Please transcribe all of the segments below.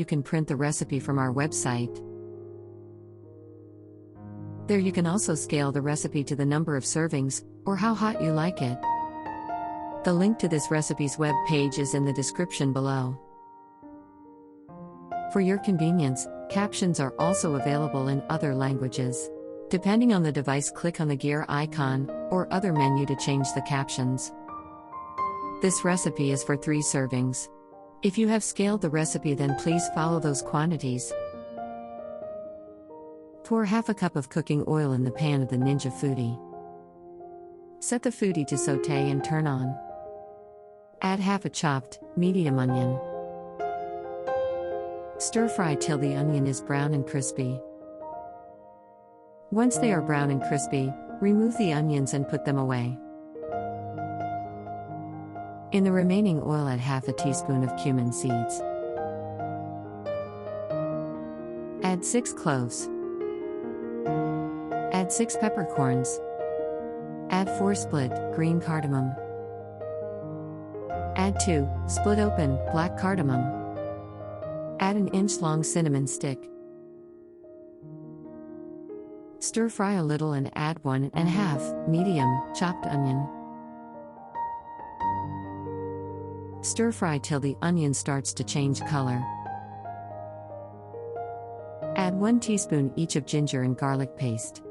can print the recipe from our website. There you can also scale the recipe to the number of servings, or how hot you like it. The link to this recipe's web page is in the description below. For your convenience, captions are also available in other languages. Depending on the device, click on the gear icon or other menu to change the captions. This recipe is for 3 servings. If you have scaled the recipe, then please follow those quantities. Pour half a cup of cooking oil in the pan of the Ninja Foodi. Set the foodi to sauté and turn on. Add half a chopped, medium onion. Stir fry till the onion is brown and crispy. Once they are brown and crispy, remove the onions and put them away. In the remaining oil, add half a teaspoon of cumin seeds. Add 6 cloves. Add 6 peppercorns. Add 4 split, green cardamom. Add 2, split open, black cardamom. Add an inch-long cinnamon stick. Stir fry a little and add 1½ medium, chopped onion. Stir fry till the onion starts to change color. Add 1 teaspoon each of ginger and garlic paste.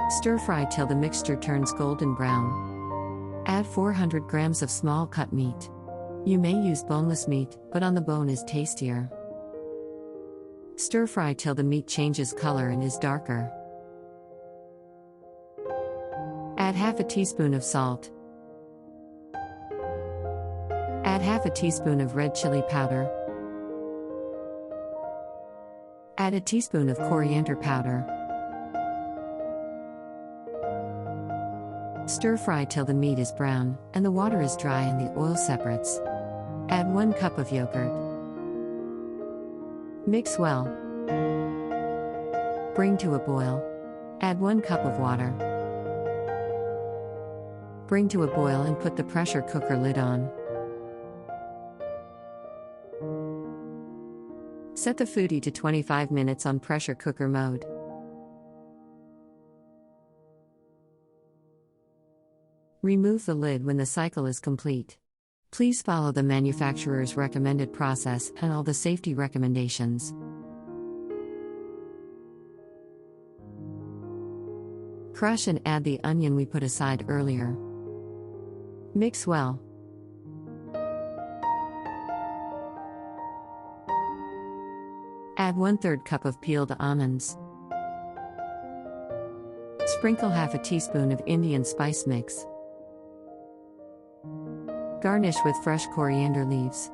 Stir fry till the mixture turns golden brown. Add 400 grams of small cut meat. You may use boneless meat, but on the bone is tastier. Stir fry till the meat changes color and is darker. Add half a teaspoon of salt. Add half a teaspoon of red chili powder. Add a teaspoon of coriander powder. Stir fry till the meat is brown, and the water is dry and the oil separates. Add 1 cup of yogurt. Mix well. Bring to a boil. Add 1 cup of water. Bring to a boil and put the pressure cooker lid on. Set the foodi to 25 minutes on pressure cooker mode. Remove the lid when the cycle is complete. Please follow the manufacturer's recommended process and all the safety recommendations. Crush and add the onion we put aside earlier. Mix well. Add 1/3 cup of peeled almonds. Sprinkle half a teaspoon of Indian spice mix. Garnish with fresh coriander leaves.